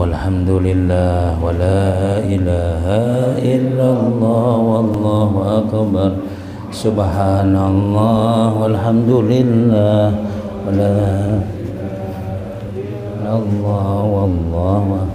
walhamdulillah wa la ilaha illallah wallahu akbar. Subhanallah walhamdulillah wa la Allah wallahu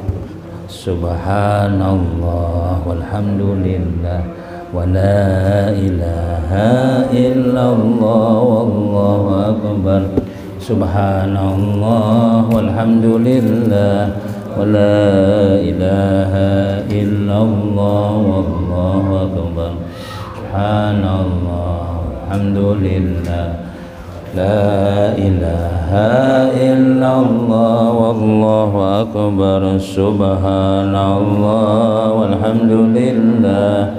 subhanallah walhamdulillah wa la ilaha illallah wallahu akbar. Subhanallah walhamdulillah wa la ilaha illallah wallahu akbar. Subhanallah walhamdulillah la ilaha illallah wallahu akbar. Subhanallah walhamdulillah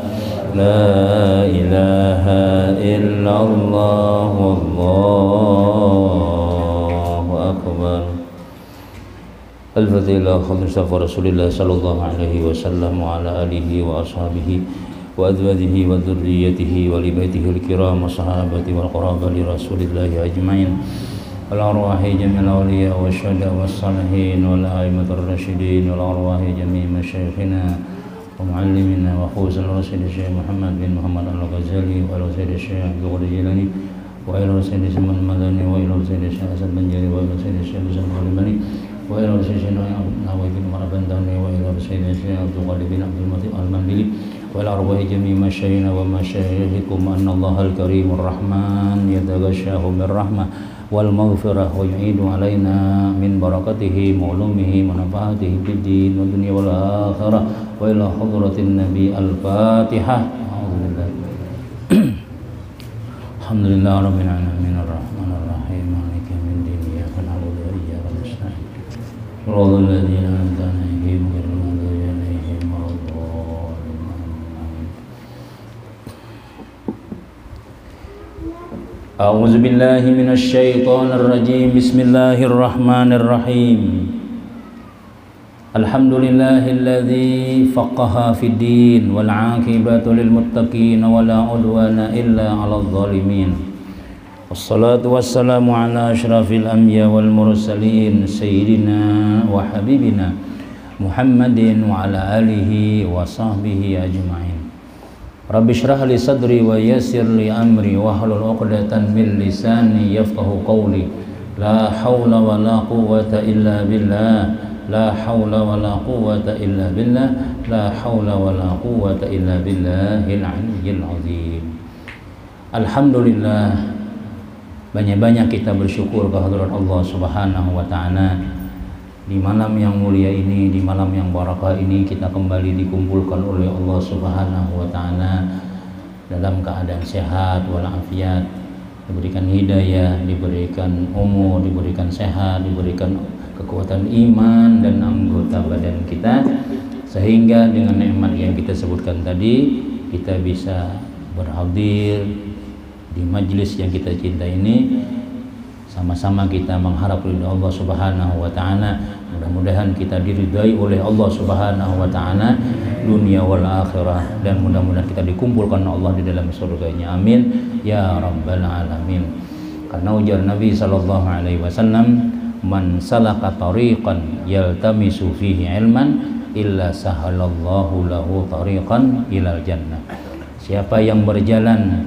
la ilaha illallah wallahu akbar. Al-Fatilah Khamsah Rasulullah sallallahu alaihi wasallam wa ala alihi wa ashabihi wa azwajihi wa dzurriyyatihi wa li baitihi al-kiram wa sahabati wal quraba li Rasulillah ajmain. Wal arwahi jami'il awliya wa syuhada was salihin wal a'immatur rasyidin wal arwahi jami' masyayikhina wa muallimina wa khuzul rasul Syekh Muhammad bin Muhammad Al-Ghazali wa Sayyid Syekh Abdul Qadir Jilani wa ila Sayyid Zaman Madani wa ila Sayyid Syekh Hasan Banjari wa ila Sayyid Syekh Zaman Al-Mani wa ila Sayyid Nawawi bin Marabandani wa ila Sayyid Syekh Abdul Qadir bin Abdul Mati Al-Mambili wa ila arwahi jami' masyayikhina wa masyayikhikum anna Allahal Karimur Rahman yataghashahu bir rahmah wal maghfirah wa yu'idu alaina min barakatihi ma'lumihi manfaatihi fid din wa dunya wal akhirah wa ila hadratin nabi al-fatihah. Alhamdulillah rabbil alamin arrahmanir rahim maliki yaumiddin iyyaka na'budu wa iyyaka nasta'in shiratal ladzina an'amta 'alaihim ghairil maghdubi 'alaihim waladdallin. A'udzu billahi minasy syaithanir rajim. Bismillahirrahmanirrahim. Alhamdulillahilladzi faqaha fid din wal 'aqibatu lil muttaqin wa la 'udwana illa 'alal zalimin. Wassalatu wassalamu ala asyrafil anbiya wal mursalin sayyidina wa habibina Muhammadin wa ala alihi wa sahbihi ajma'in. Rabbi shrah li sadri wa yassir li amri wa hlul 'uqdatan min lisani yafqahu qawli. La haula wa la quwwata illa billah. La haula wa la quwwata illa billah. La haula wa la quwwata illa billahil aliyyil azim. Alhamdulillah, banyak-banyak kita bersyukur kehadirat Allah Subhanahu wa taala. Di malam yang mulia ini, di malam yang barakah ini, kita kembali dikumpulkan oleh Allah Subhanahu wa taala dalam keadaan sehat walafiat, diberikan hidayah, diberikan umur, diberikan sehat, diberikan kekuatan iman dan anggota badan kita, sehingga dengan nikmat yang kita sebutkan tadi kita bisa berhadir di majlis yang kita cinta ini. Sama-sama kita mengharap ridha Allah Subhanahu wa taala. Mudah-mudahan kita diridai oleh Allah Subhanahu wa taala dunia wal akhirah, dan mudah-mudahan kita dikumpulkan Allah di dalam surganya. Amin ya rabbal alamin. Karena ujar Nabi sallallahu alaihi wasallam, man salaka tariqan yaltamisu fihi ilman illa sahalallahu lahu tariqan ilal jannah. Siapa yang berjalan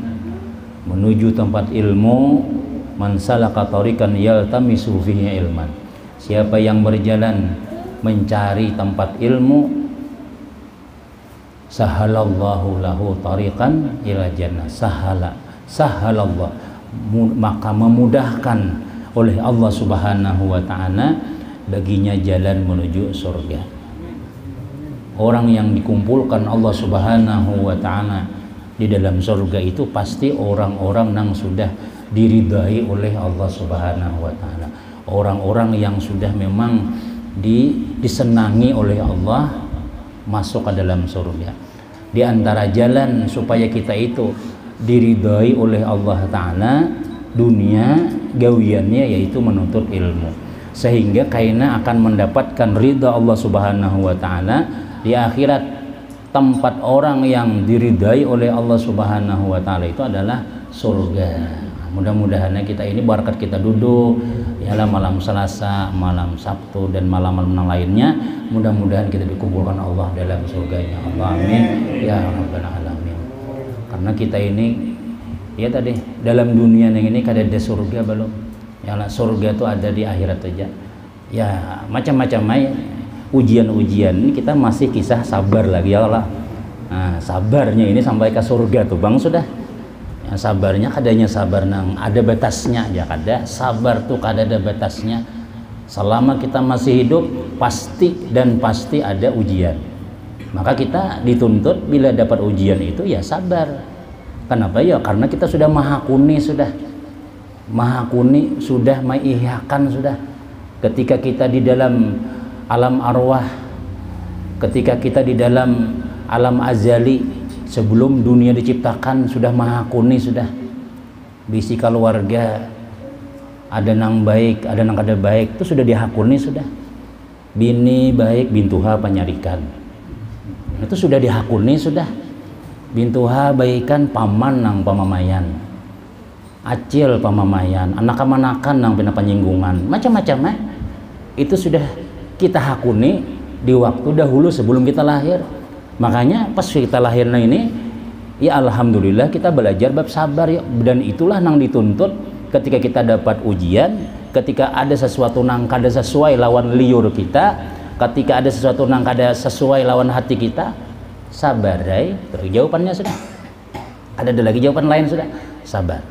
menuju tempat ilmu, man salaka tariqan yaltamisu fihi ilman, siapa yang berjalan mencari tempat ilmu, sahalallahu lahu tariqan ilal jannah. Sahalallah, maka memudahkan oleh Allah Subhanahu wa taala baginya jalan menuju surga. Orang yang dikumpulkan Allah Subhanahu wa taala di dalam surga itu pasti orang-orang yang sudah diridai oleh Allah Subhanahu wa taala. Orang-orang yang sudah memang disenangi oleh Allah masuk ke dalam surga. Di antara jalan supaya kita itu diridai oleh Allah taala dunia gawiannya yaitu menuntut ilmu, sehingga kaina akan mendapatkan ridha Allah Subhanahu wa taala di akhirat. Tempat orang yang diridai oleh Allah Subhanahu wa taala itu adalah surga. mudah-mudahan kita ini berkat kita duduk ialah malam Selasa, malam Sabtu dan malam-malam lainnya, mudah-mudahan kita dikumpulkan Allah dalam surganya Allah, amin ya rabbal alamin. Karena kita ini ya tadi dalam dunia yang ini kada ada surga belum ya, surga itu ada di akhirat aja ya, macam-macam ujian-ujian ini kita masih kisah sabar lagi ya Allah. Nah, sabarnya ini sampai ke surga tuh bang sudah ya, sabarnya kadanya sabar nang ada batasnya ya, kada sabar tuh kada ada batasnya. Selama kita masih hidup pasti ada ujian, maka kita dituntut bila dapat ujian itu ya sabar. Kenapa ya? Karena kita sudah maha kuni, sudah mengiyakan sudah. Ketika kita di dalam alam arwah, ketika kita di dalam alam azali, sebelum dunia diciptakan sudah maha kuni sudah. Bisi keluarga ada nang baik, ada nang kada baik, itu sudah dihakuni sudah. Bini baik, bintuha panyarikan, itu sudah dihakuni sudah. Bintuha baikan paman nang pamamayan, acil pamamayan, anak-anakan nang pina penyinggungan, macam-macam itu sudah kita hakuni di waktu dahulu sebelum kita lahir. Makanya pas kita lahirnya ini ya alhamdulillah kita belajar bab sabar ya, dan itulah nang dituntut ketika kita dapat ujian, ketika ada sesuatu nang kada sesuai lawan liur kita, ketika ada sesuatu nang kada sesuai lawan hati kita, sabar dai. Terus jawabannya sudah ada lagi jawaban lain sudah, sabar.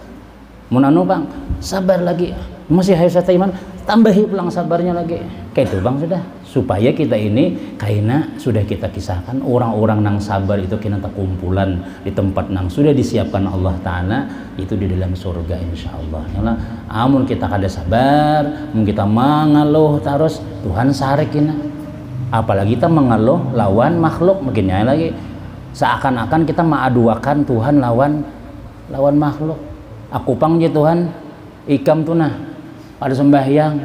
Mun anu bang, sabar lagi, masih hayus satu iman, tambahi pulang sabarnya lagi. Kayak itu bang sudah, supaya kita ini kaina sudah kita kisahkan orang-orang nang sabar itu kena kumpulan di tempat nang sudah disiapkan Allah Ta'ala itu di dalam surga insyaallah. Yalah, amun kita kada sabar, mun kita mengeluh terus Tuhan sarik kena. Apalagi kita mengeluh lawan makhluk, makinnya lagi seakan-akan kita mengaduakan Tuhan lawan makhluk. Aku pang je Tuhan, ikam tu nah ada sembahyang,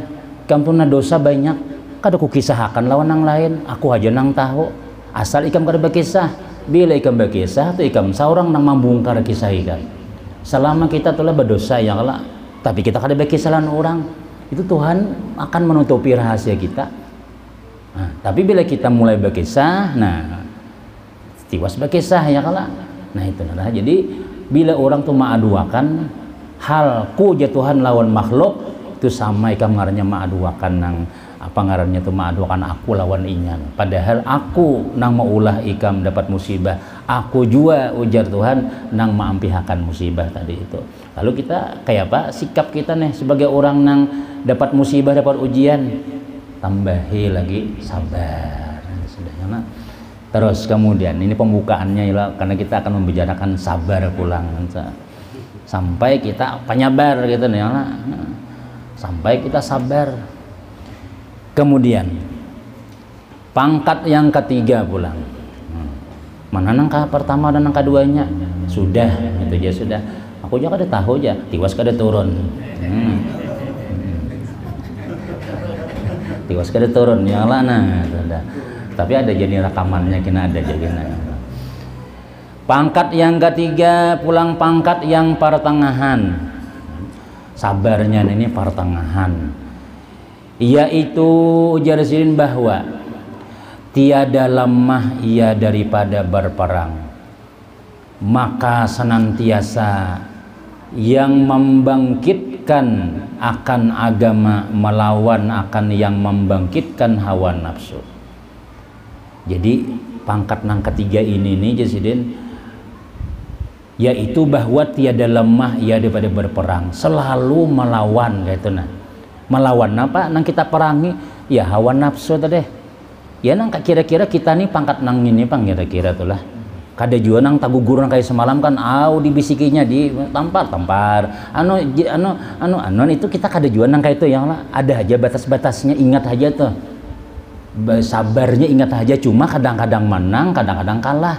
ikam tu nah dosa banyak, kada ku kisahkan lawan nang lain, aku aja nang tahu. Asal ikam kada berkisah, bila ikam berkisah tu ikam seorang nang membongkar kisah ikam. Selama kita telah berdosa ya Allah, tapi kita kada berkisah lawan orang, itu Tuhan akan menutupi rahasia kita. Nah, tapi bila kita mulai berkisah, nah tiwas berkisah ya kala. Nah itu nah. Jadi bila orang tuh maaduakan hal ku jatuhan lawan makhluk, itu sama ikam ngarannya maaduakan nang apa ngarannya tuh maaduakan aku lawan inyan. Padahal aku nang maulah ikam dapat musibah, aku juga ujar Tuhan nang maampihakan musibah tadi itu. Lalu kita kayak apa sikap kita nih sebagai orang nang dapat musibah, dapat ujian, tambahi lagi sabar. Sudahnya nah. Terus kemudian ini pembukaannya ya, karena kita akan membicarakan sabar pulang sampai kita penyabar gitu nih ya, sampai kita sabar. Kemudian pangkat yang ketiga pulang, mana nangka pertama dan nangka duanya sudah itu aja sudah. Aku juga kada tahu aja, tiwas kada turun. Tiwas kada turun ya lah nah sudah. Tapi ada jadi rekamannya kena ada jadi pangkat yang ketiga pulang pangkat yang pertengahan. Sabarnya ini pertengahan, yaitu ujar Sidin bahwa tiada lemah ia daripada berperang, maka senantiasa yang membangkitkan akan agama melawan akan yang membangkitkan hawa nafsu. Jadi pangkat nang ketiga ini nih Jasidin, yaitu bahwa tiada lemah ia daripada berperang, selalu melawan gitu nah. Melawan apa nang kita perangi ya hawa nafsu tadi. Ya nang kira-kira kita nih pangkat nang ini pang kira-kira tuh lah. Kada juga nang tagugur nang kayak semalam kan dibisikinya di tampar itu kita kada juga nang kayak itu yang lah. Ada aja batas-batasnya, ingat aja tuh. Sabarnya ingat aja, cuma kadang-kadang menang, kadang-kadang kalah.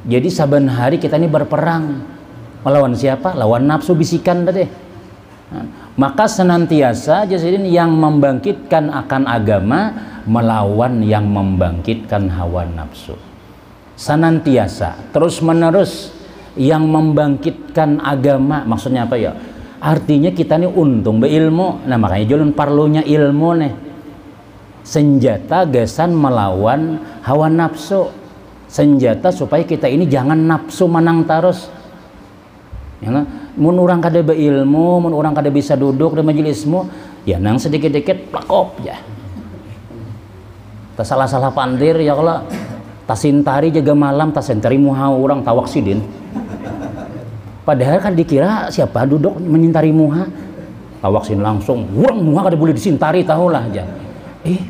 Jadi saban hari kita ini berperang melawan siapa? Lawan nafsu bisikan tadi. Maka senantiasa Jasidin yang membangkitkan akan agama melawan yang membangkitkan hawa nafsu. Senantiasa terus menerus yang membangkitkan agama. Maksudnya apa ya? Artinya kita nih untung beilmu. Nah makanya jalan parlunya ilmu nih. Senjata gasan melawan hawa nafsu. Senjata supaya kita ini jangan nafsu menang terus. Ya kan? Mun urang kada beilmu, mun urang kada bisa duduk di majelismu, ya nang sedikit-dikit plakop ya. Tak salah-salah pandir ya kalau tasintari jaga malam tasintari muha orang tawak sidin. Padahal kan dikira siapa duduk menyintari muha, tawak sin langsung, orang muha kada boleh disintari tahulah aja.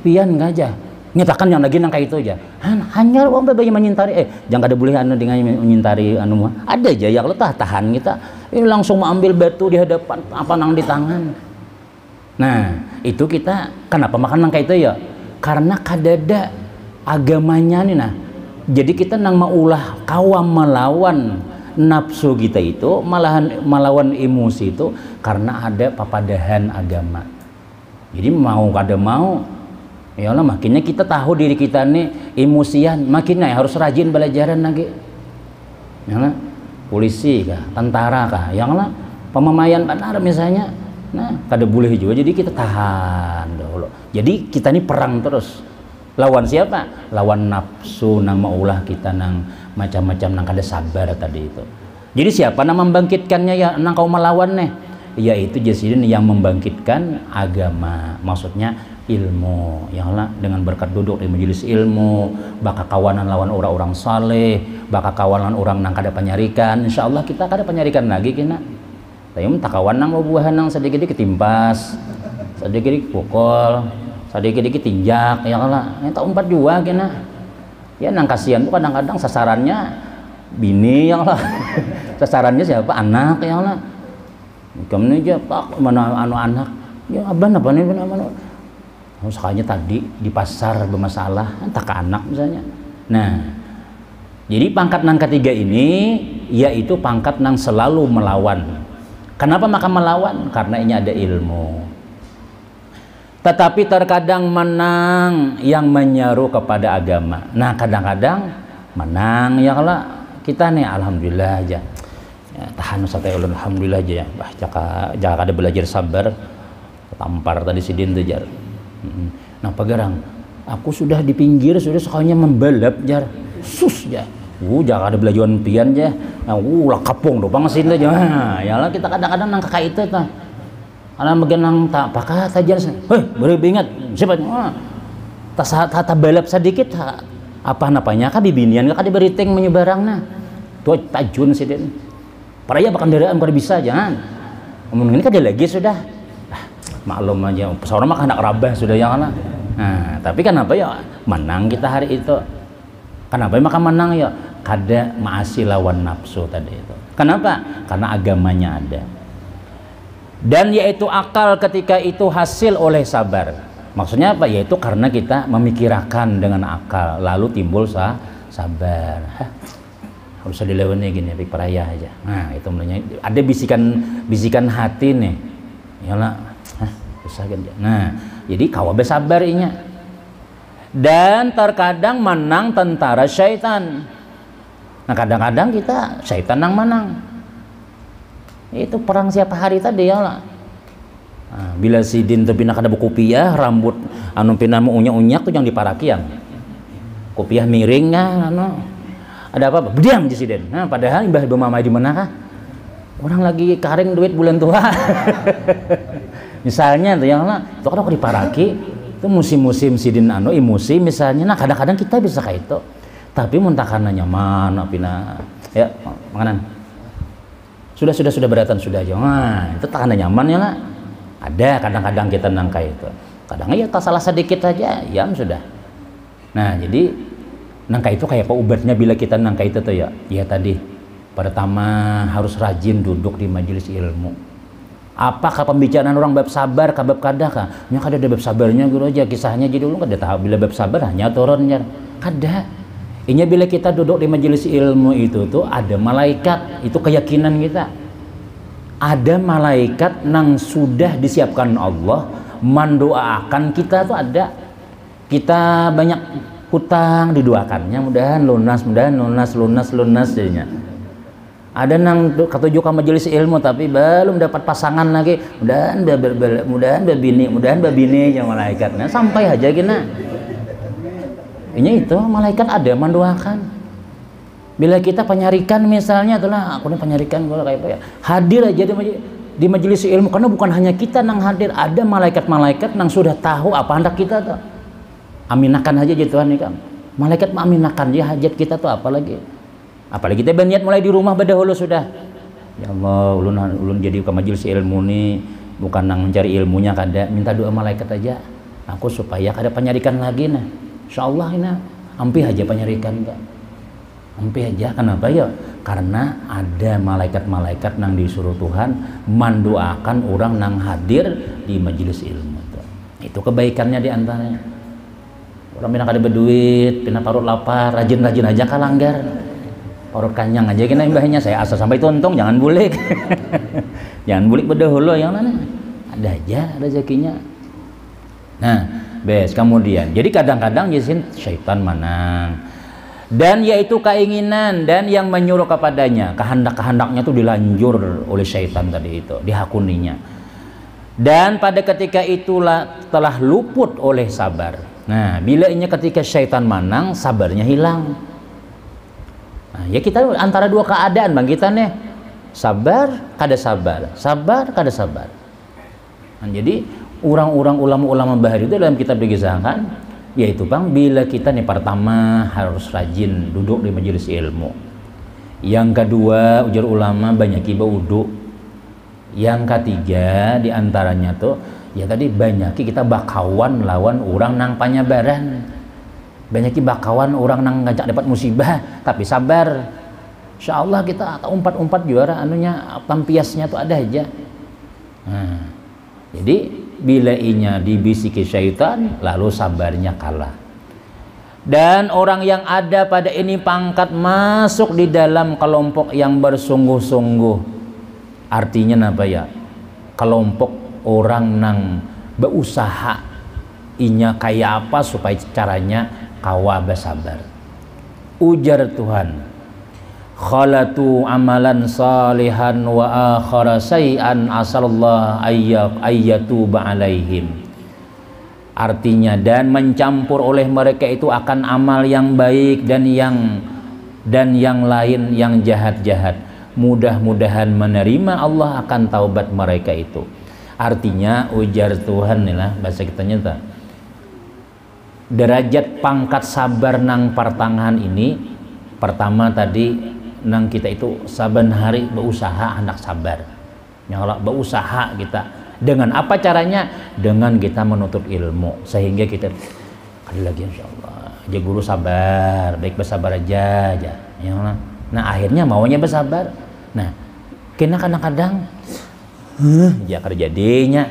Pian aja. Nyatakan yang lagi nang kayak itu aja. Hanya orang bayi menyintari, jangan kada boleh anu dengan menyintari anu muha. Ada aja yang letah tahan kita. Ini langsung mengambil batu di hadapan apa nang di tangan. Nah itu kita kenapa makan nang kayak itu ya? Karena kadada agamanya nih nah. Jadi kita nang maulah kawam melawan nafsu kita itu, malahan melawan emosi itu karena ada papadahan agama. Jadi mau kada mau, ya Allah makinnya kita tahu diri kita nih emosian, makinnya harus rajin belajaran lagi. Ya Allah, polisi kah, tentara kah, yang Allah pemamayan benar misalnya. Nah, kada boleh juga, jadi kita tahan dulu. Jadi kita ini perang terus. Lawan siapa? Lawan nafsu nang maulah kita nang macam-macam nang kada sabar tadi itu. Jadi siapa nang membangkitkannya ya nang kau melawan nih? Yaitu jasidin yang membangkitkan agama. Maksudnya ilmu. Ya Allah, dengan berkat duduk di majelis ilmu, bakal kawanan lawan orang-orang saleh, bakal kawanan orang nang kada penyarikan. Insyaallah kita kada penyarikan lagi kena. Tapi takawan nang buahan nang sedikit-sedikit timpas, sedikit-sedikit pukul, sedikit-sedikit tinjak, ya Allah, tak umpat juga kena. Ya nang kasihan tuh kadang-kadang sasarannya bini, ya Allah. Sasarannya siapa? Anak, ya Allah. Kamu aja pak mana anu anak, ya aban apa nih mana? Sekalinya tadi di pasar bermasalah, tak ke anak misalnya. Nah, jadi pangkat nang ketiga ini yaitu pangkat nang selalu melawan. Kenapa maka melawan? Karena ini ada ilmu. Tetapi terkadang menang yang menyeru kepada agama. Nah kadang-kadang menang ya kalau kita nih alhamdulillah aja. Ya, tahan sampai ulun alhamdulillah aja ya. Bah jaka ada belajar sabar. Tampar tadi sidin tuh jar. Nah pagarang, aku sudah di pinggir sudah sekalinya membalap jar. Sus ya. Jangan ada belajuan pian aja. Lah kapung do pangsin aja. Ya lah kita kadang-kadang nang kakak itu tah. Ana bagian nang tak pakat saja. Beri ingat siapa? Ta balap sedikit apa napanya ka bibinian ka diberi ting menyebarangna. Tuh tajun sidin. Paraya bakal kendaraan kada bisa jangan. Mun ini kada lagi sudah. Maklum aja. Seorang mah anak rabah sudah yang ana. Nah, tapi kenapa ya menang kita hari itu? Kenapa maka menang ya? Kada maasi lawan nafsu tadi itu. Kenapa? Karena agamanya ada. Dan yaitu akal ketika itu hasil oleh sabar. Maksudnya apa? Yaitu karena kita memikirkan dengan akal, lalu timbul sabar. Harus dilewani gini, pik peraya aja. Nah itu mulanya ada bisikan hati nih. Yalah, bisa kan? Nah jadi kawabe sabar inya. Dan terkadang menang tentara syaitan. Nah kadang-kadang kita syaitan yang menang. Itu perang siapa hari tadi ya lah. Nah, bila sidin tu pina kada bukupiah rambut anu pina mau unyak-unyak tuh yang diparakiang. Kopiah miringnya anu. Ada apa? Berdiam di sidin. Nah padahal imbah mamai di mana kah? Orang lagi karing duit bulan tua. Misalnya tuh yang lah, itu kan aku diparaki. Itu musim-musim sidin anu emosi misalnya. Nah kadang-kadang kita bisa kayak itu. Tapi muntakan nyaman apina ya makanan sudah beratan sudah aja. Nah itu tak nyaman ya lah. Ada kadang-kadang kita nangka itu. Kadang ya tak salah sedikit aja ya sudah. Nah jadi nangka itu kayak apa obatnya bila kita nangka itu tuh ya. Ya tadi pertama harus rajin duduk di majelis ilmu. Apakah pembicaraan orang bab sabar kabab kada kah? Nya kada ada bab sabarnya guru aja kisahnya jadi dulu kada tahu bila bab sabar hanya turunnya. Kada. Ini bila kita duduk di majelis ilmu itu tuh ada malaikat, itu keyakinan kita. Ada malaikat yang sudah disiapkan Allah mendoakan kita tuh ada. Kita banyak hutang didoakannya mudahan lunas jadinya. Ada nang ketujuh ke majelis ilmu tapi belum dapat pasangan lagi. Mudahan babini ya malaikat. Nah, sampai aja gina. Ini itu malaikat ada mendoakan. Bila kita penyarikan misalnya itulah aku nih penyarikan gue kayak apa ya. Hadir aja di majelis ilmu karena bukan hanya kita nang hadir, ada malaikat-malaikat nang sudah tahu apa hendak kita tuh. Aminakan aja gitu Tuhan nih kan. Malaikat mengaminakan ya hajat kita tuh apalagi kita berniat mulai di rumah berdahulu sudah. Ya Allah, ulun jadi ke majelis ilmu nih bukan nang mencari ilmunya kada, minta doa malaikat aja. Aku supaya kada penyarikan lagi nah. Insyaallah ini ampi aja penyarikan kan. Ampi aja kenapa ya? Karena ada malaikat-malaikat nang disuruh Tuhan mendoakan orang nang hadir di majelis ilmu tuh. Itu kebaikannya di antaranya. Orang pindah kada berduit, pindah parut lapar, rajin-rajin aja kalanggar. Parut kanyang aja kena imbahnya saya asal sampai tuntung jangan bulik. Jangan bulik berdahulu yang mana. Ada aja rezekinya. Nah, bes kemudian. Jadi kadang-kadang jisin syaitan menang. Dan yaitu keinginan dan yang menyuruh kepadanya, kehendak-kehendaknya itu dilanjur oleh syaitan tadi itu, dihakuninya. Dan pada ketika itulah telah luput oleh sabar. Nah, bila ini ketika syaitan menang, sabarnya hilang. Nah, ya kita antara dua keadaan bang kita nih, sabar kada sabar, sabar kada sabar. Nah, jadi orang-orang ulama-ulama bahari itu dalam kitab dikisahkan, yaitu bang bila kita nih pertama harus rajin duduk di majelis ilmu. Yang kedua ujar ulama banyak iba uduk. Yang ketiga diantaranya tuh ya tadi banyak kita bakawan lawan orang nang panyabaran. Banyak bakawan orang nang ngajak dapat musibah tapi sabar. Insyaallah kita umpat-umpat juara anunya tampiasnya tuh ada aja. Nah, jadi bila inya dibisiki syaitan lalu sabarnya kalah. Dan orang yang ada pada ini pangkat masuk di dalam kelompok yang bersungguh-sungguh. Artinya apa ya? Kelompok orang nang berusaha inya kayak apa supaya caranya kawa bersabar. Ujar Tuhan, khalatu amalan salihan wa akhara say'an asallallahu ayyatuba alaihim. Artinya dan mencampur oleh mereka itu akan amal yang baik dan yang lain yang jahat-jahat. Mudah-mudahan menerima Allah akan taubat mereka itu. Artinya ujar Tuhan nih lah bahasa kita nyata. Derajat pangkat sabar nang pertengahan ini pertama tadi nang kita itu saban hari berusaha hendak sabar. Yang berusaha kita dengan apa caranya? Dengan kita menuntut ilmu sehingga kita ada lagi insyaallah. Aja guru sabar, baik bersabar aja. Ya, nah akhirnya maunya bersabar. Nah, kena kadang-kadang ya kerjadinya.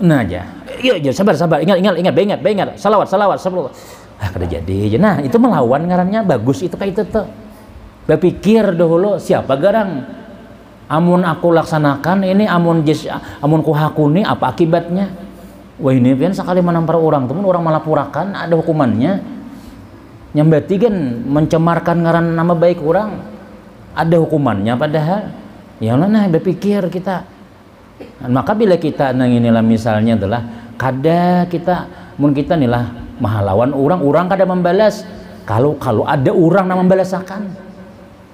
Nah aja. Iya sabar ingat salawat sebelum kada jadi. Nah itu melawan ngarannya bagus itu kayak itu tuh. Berpikir dahulu siapa garang amun aku laksanakan ini amun ku hakuni apa akibatnya. Wah ini pian sekali menampar orang teman orang malah purakan ada hukumannya. Yang berarti kan mencemarkan ngaran nama baik orang ada hukumannya padahal. Ya nah berpikir kita. Dan maka bila kita nang inilah misalnya adalah kada kita nilah mahalawan orang kada membalas kalau ada orang yang membalasakan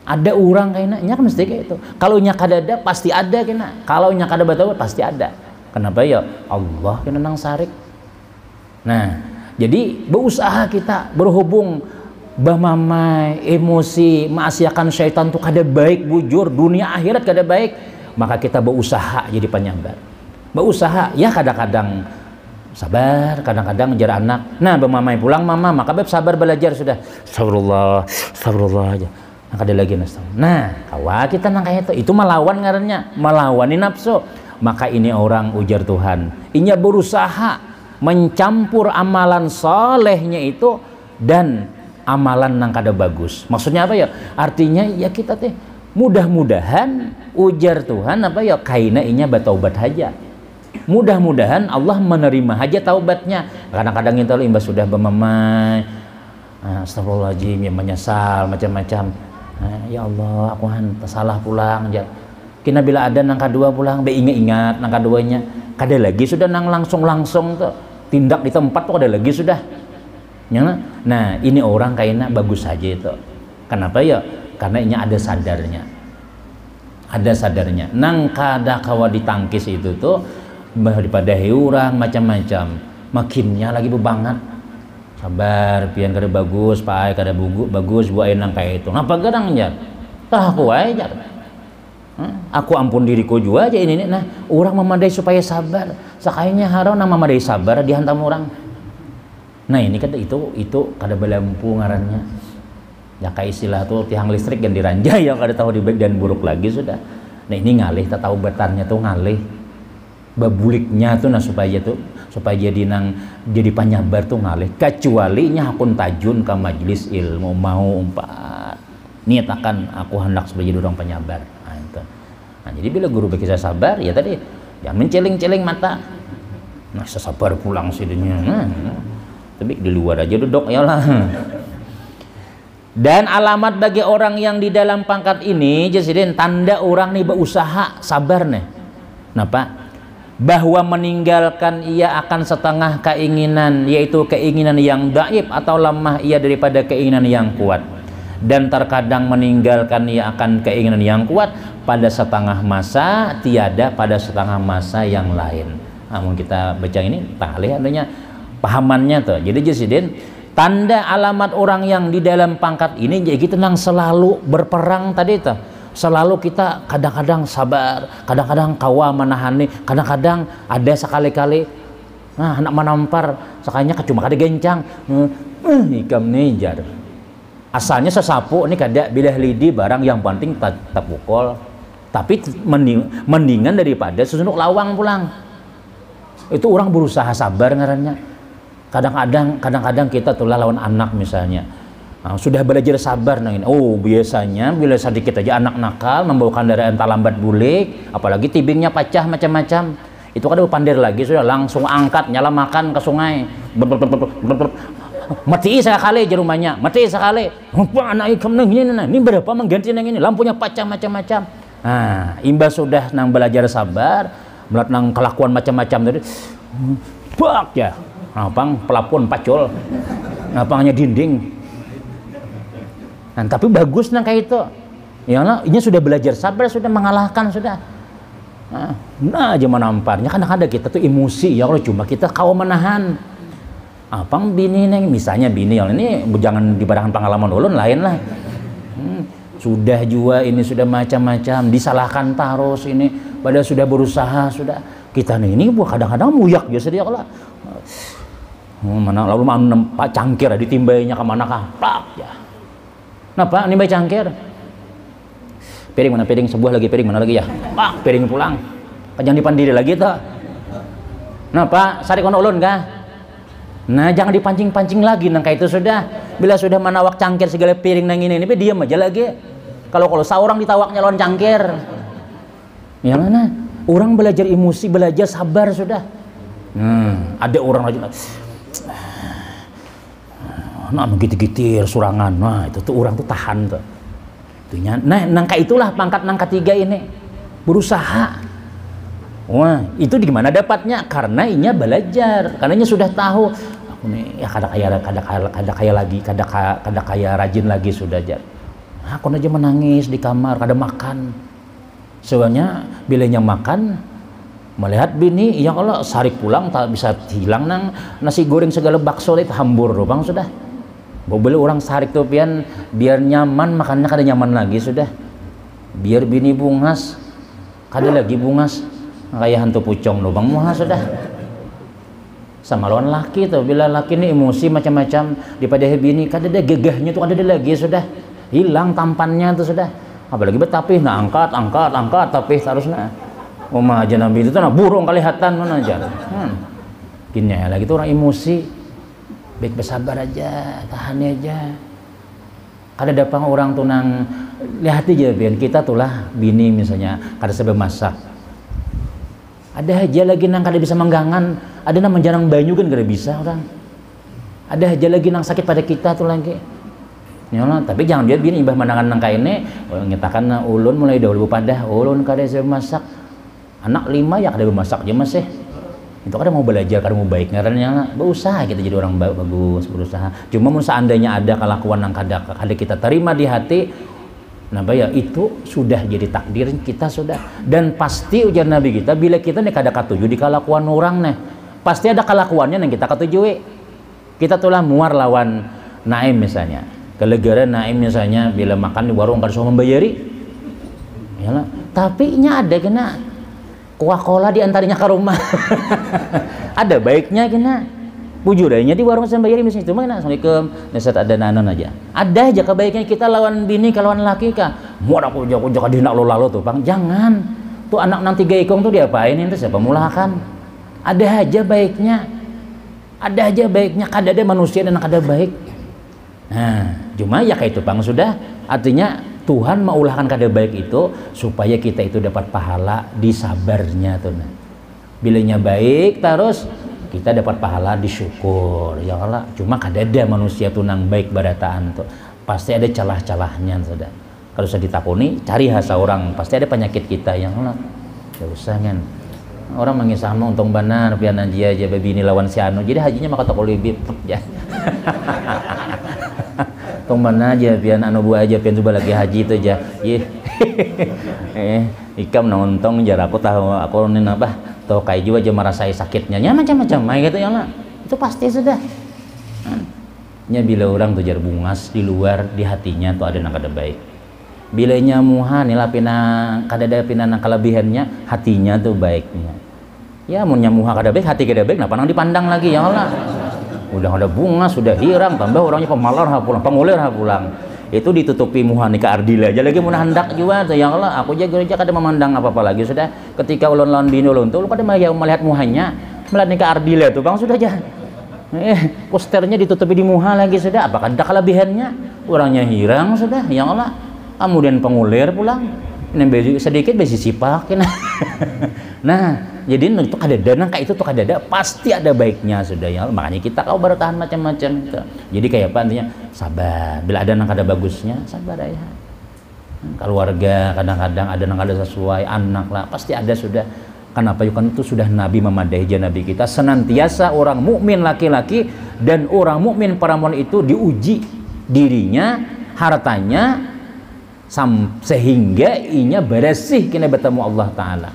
ada orang kayaknya kan mesti kayak itu kalau nya kada ada pasti ada kena kalau nya kada betul pasti ada kenapa ya Allah kena nang sarik. Nah jadi berusaha kita berhubung bamamai emosi maasiakan syaitan tuh kada baik bujur dunia akhirat kada baik maka kita berusaha jadi penyabar berusaha ya kadang-kadang sabar kadang-kadang ngejar anak nah bemamai pulang mama maka beb sabar belajar sudah sabrullah aja nah kada lagi nah kawa kita nang kayak itu melawan ngarannya melawani nafsu maka ini orang ujar Tuhan inya berusaha mencampur amalan solehnya itu dan amalan nang kada bagus maksudnya apa ya artinya ya kita teh mudah-mudahan ujar Tuhan apa ya kaina inya bertaubat aja mudah-mudahan Allah menerima aja taubatnya kadang-kadang kita imbas sudah bermamai astagfirullahaladzim ya menyesal macam-macam Ya Allah, aku salah pulang aja. Kina bila ada nang kedua pulang, be ingat nang keduanya. Kada lagi sudah nang langsung tuh tindak di tempat tuh kada lagi sudah. Nah, ini orang kayaknya bagus saja itu. Kenapa ya? Karena ini ada sadarnya. Ada sadarnya. Nang kada kawa ditangkis itu tuh daripada orang macam-macam. Makinnya lagi bebangat. Sabar, pian kada bagus, pai kada bagus buat nang kayak itu. Ngapa kadang jar? Tah aku aja. Aku ampun diriku juga aja ini. Nah, orang memadai supaya sabar. Sakainya harau nang memadai sabar dihantam orang. Nah, ini kada itu kada belampu ngarannya. Ya kayak istilah tuh tiang listrik ganti ranjai ya kada tahu di baik dan buruk lagi sudah. Nah, ini ngalih tak tahu betarnya tuh ngalih. Babuliknya tuh nah supaya jadi panyabar tuh ngalih. Kecuali nya hakun tajun ke majelis ilmu mau umpat. Niat akan aku hendak sebagai orang penyabar. Nah, jadi bila guru bagi saya sabar ya tadi jangan menceling-celing mata. Nah, sabar pulang sidenya. Tapi di luar aja duduk ya lah. Dan alamat bagi orang yang di dalam pangkat ini jadi tanda orang nih berusaha sabar nih. Kenapa? Bahwa meninggalkan ia akan setengah keinginan, yaitu keinginan yang dhaif atau lemah ia daripada keinginan yang kuat. Dan terkadang meninggalkan ia akan keinginan yang kuat pada setengah masa, tiada pada setengah masa yang lain. Namun kita baca ini tahlih adanya pahamannya tuh. Jadi Jasidin tanda alamat orang yang di dalam pangkat ini jadi kita nang selalu berperang tadi tuh. Selalu kita kadang-kadang sabar, kadang-kadang kawa menahani, kadang-kadang ada sekali-kali anak menampar, sekalinya cuma kada gencang. Ikam nejar. Asalnya sesapu ini kada bilah lidi barang yang penting tak pukul. Tapi mendingan daripada sesunuk lawang pulang. Itu orang berusaha sabar ngarannya. Kadang-kadang kita tulah lawan anak misalnya. Nah, sudah belajar sabar nah ini. Oh, biasanya bila sedikit aja anak nakal membawa kendaraan tak lambat bulik, apalagi tibingnya pecah macam-macam. Itu kan pandir lagi sudah langsung angkat nyala makan ke sungai. Mati sekali di rumahnya, mati sekali. Anak ikam nang ini berapa mengganti nang ini, lampunya pecah macam-macam. Nah, imbas sudah nang belajar sabar, melihat nang kelakuan macam-macam tadi. Bak ya. Ngapang pelapon pacul. Ngapangnya dinding. Nah, tapi bagus nang kayak itu. Ya, ini sudah belajar sabar, sudah mengalahkan sudah. Nah aja menamparnya kadang-kadang kita tuh emosi ya kalau cuma kita kau menahan. Apang bini neng misalnya bini yang ini jangan dibarangkan pengalaman ulun lain lah. Sudah juga ini sudah macam-macam disalahkan terus ini pada sudah berusaha sudah kita nih ini buat kadang-kadang muyak biasa dia kalau mana lalu mau nempak cangkir ditimbainya kemana kah plak ya. Napa nimbay cangkir? Piring mana piring sebuah lagi piring mana lagi ya? Pak piring pulang. Jangan dipandiri lagi tuh. Napa sari kono ulun kah? Nah jangan dipancing-pancing lagi nang kayak itu sudah. Bila sudah manawak cangkir segala piring nang ini diam aja lagi. Kalau seorang ditawaknya lawan cangkir. Ya mana? Orang belajar emosi, belajar sabar sudah. Ada orang lagi. Nah gitir-gitir surangan. Nah itu tuh orang tuh tahan tuh. Nah nangka itulah pangkat nang ketiga ini. Berusaha. Wah, itu di mana dapatnya? Karena inya belajar, karena inya sudah tahu aku nih ya kada kaya rajin lagi sudah aja. Aku aja menangis di kamar, kada makan. Soalnya bilanya makan melihat bini, ya kalau sarik pulang tak bisa hilang nang nasi goreng segala bakso itu hambur bang sudah. Boleh orang sarik tuh pian biar nyaman makannya kada nyaman lagi sudah. Biar bini bungas, kada lagi bungas. Kayak hantu pucong loh bang muha sudah sama lawan laki tuh bila laki ini emosi macam-macam daripada bini kada ada gegahnya tuh ada lagi sudah hilang tampannya tuh sudah apalagi betapih nah angkat tapi harusnya umah aja nabi itu tuh nah burung kelihatan mana aja gini ya lagi tuh orang emosi baik bersabar aja tahan aja kada dapang orang tuh nang lihat aja biar kita tuh lah bini misalnya kada sebab masak ada aja lagi nang kada bisa menggangan, ada nang menjarang banyu kan kada bisa orang. Ada aja lagi nang sakit pada kita tuh lagi. Nyola, tapi jangan dia bini imbah mandangan nang kaine ngitakan ulun mulai dahulu padah ulun kada saya masak anak 5 ya kada masak aja mas itu kada mau belajar kada mau baik ngarannya berusaha kita jadi orang bagus berusaha cuma mun seandainya ada kelakuan yang kada kita terima di hati nah ya itu sudah jadi takdir kita sudah dan pasti ujar Nabi kita bila kita nih kada katuju di kelakuan orang nih pasti ada kelakuannya yang kita katujui kita tulah muar lawan Naim misalnya kelegara Naim misalnya bila makan di warung kada suka membayari yalah tapi nya ada kena Coca-Cola diantaranya ke rumah ada baiknya kena bujuranya di warung sambayari misalnya cuma kena assalamualaikum nasat ada nanan aja ada aja kebaikan kita lawan bini kalau lawan laki kah mau aku jago dina lalu tuh bang jangan tuh anak nanti gaikong tuh diapain itu siapa mulakan ada aja baiknya kada ada manusia dan kada baik nah cuma ya kayak itu bang sudah artinya Tuhan mengulahkan kada baik itu supaya kita itu dapat pahala di sabarnya tuh nah. Bilanya baik terus kita dapat pahala di syukur ya Allah cuma kada ada manusia tuh nang baik barataan tuh pasti ada celah-celahnya sudah kalau sudah ditakuni cari hasa orang pasti ada penyakit kita yang Allah ya usah kan orang mengisahno untung benar pian aja babi ini lawan si anu jadi hajinya maka toko libib ya tong mana aja pian anu buah aja pian coba lagi haji itu aja ikam nonton jar aku tahu aku nih apa tahu kayak juga aja merasai sakitnya macam-macam gitu ya lah itu pasti sudah nya bila orang tuh jar bungas di luar di hatinya tuh ada nang kada baik bilanya muha nila pina kada ada pina nang kelebihannya hatinya tuh baiknya ya mun muha kada baik hati kada baik nah panang dipandang lagi ya Allah udah ada bunga sudah hirang tambah orangnya pemalar pulang pengulir pulang itu ditutupi muha nikah ardila aja lagi mun hendak juga ya Allah aku aja gereja kada memandang apa-apa lagi sudah ketika ulun lawan bini ulun tuh kada melihat muhanya melihat nikah ardila tuh bang sudah aja posternya ditutupi di muha lagi sudah apakah ada kelebihannya orangnya hirang sudah ya Allah kemudian pengulir pulang ini sedikit besi sipak nah jadi itu kada ada kayak itu tuh kada ada pasti ada baiknya sudah ya makanya kita kau bertahan macam-macam gitu. Jadi kayak apa artinya sabar bila ada nang kada bagusnya sabar ya keluarga kadang-kadang ada nang kada sesuai anak lah pasti ada sudah kenapa kan itu sudah Nabi memadai Nabi kita senantiasa orang mukmin laki-laki dan orang mukmin perempuan itu diuji dirinya hartanya sehingga inya bersih kena bertemu Allah Ta'ala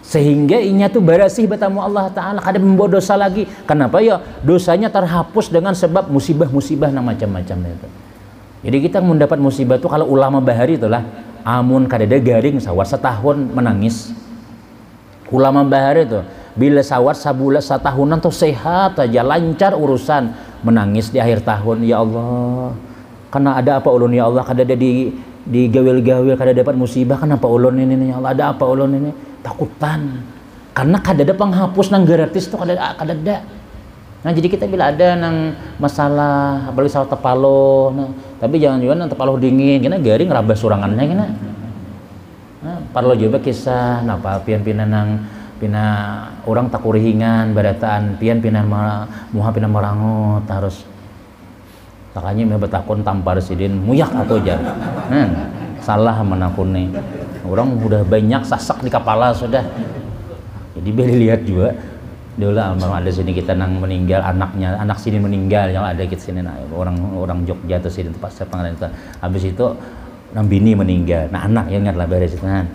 sehingga inya tuh bersih bertemu Allah Ta'ala kada membuat dosa lagi kenapa ya dosanya terhapus dengan sebab musibah-musibah nah macam-macam itu jadi kita mendapat musibah tuh kalau ulama bahari itulah amun kada ada garing sawar setahun menangis ulama bahari itu bila sawar sabulan setahunan tuh sehat aja lancar urusan menangis di akhir tahun ya Allah karena ada apa ulun ya Allah kada ada di gawil-gawil kada dapat musibah kenapa ulun ini ya Allah ada apa ulun ini takutan karena kada ada penghapus nang gratis tuh kada ada nah jadi kita bila ada nang masalah apalagi salah tepalo nah tapi jangan juga nang tepalo dingin kena garing rabas surangannya kena nah parlo juga kisah napa pian-pian nang pina orang takurihingan barataan pian muha pina marangot harus takanya me betakon tampar sidin muyak atau jar salah menakuni orang udah banyak sasak di kepala sudah jadi beli lihat juga dulu almarhum ada sini kita nang meninggal anak sini meninggal yang ada kita sini nah, orang Jogja atau sini tempat saya pengalaman itu habis itu nang bini meninggal nah anak yang ingat lah beres itu kan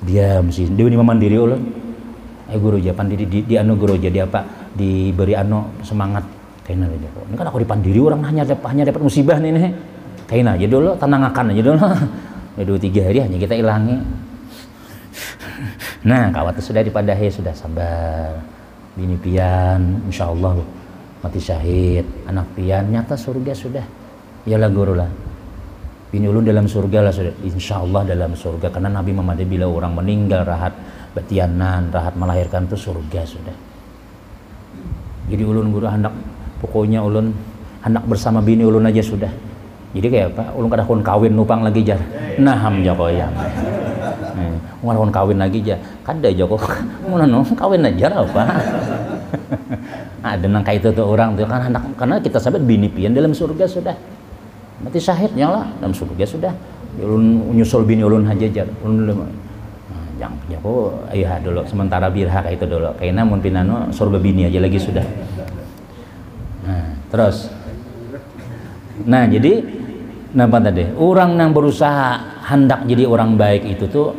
dia mesti dia ini mandiri ulun guru aja pandiri di anu guru jadi apa diberi anu semangat kayaknya aja kok ini kan aku dipandiri orang hanya dapat musibah nih kayaknya aja dulu tenangkan aja dulu ya 2-3 hari hanya kita hilangi nah kawat sudah dipadahi sudah sabar bini pian insyaallah mati syahid anak pian nyata surga sudah iyalah guru lah bini ulun dalam surga lah sudah insyaallah dalam surga karena Nabi Muhammad bila orang meninggal rahat batianan rahat melahirkan itu surga sudah jadi ulun guru hendak pokoknya ulun hendak bersama bini ulun aja sudah jadi kayak apa ulun kada kon kawin nupang lagi jar naham joko ya kon kawin lagi aja kada joko ngono kawin aja apa ada nang kayak itu tuh orang tuh kan hendak karena kita sahabat bini pian dalam surga sudah mati syahidnya lah dalam surga sudah. Ulun nyusul bini ulun hajajar ulun yang jago ayah dulu sementara birha kayak itu dulu kayaknya mun pinano surga bini aja lagi sudah. Nah terus jadi napa tadi orang yang berusaha hendak jadi orang baik itu tuh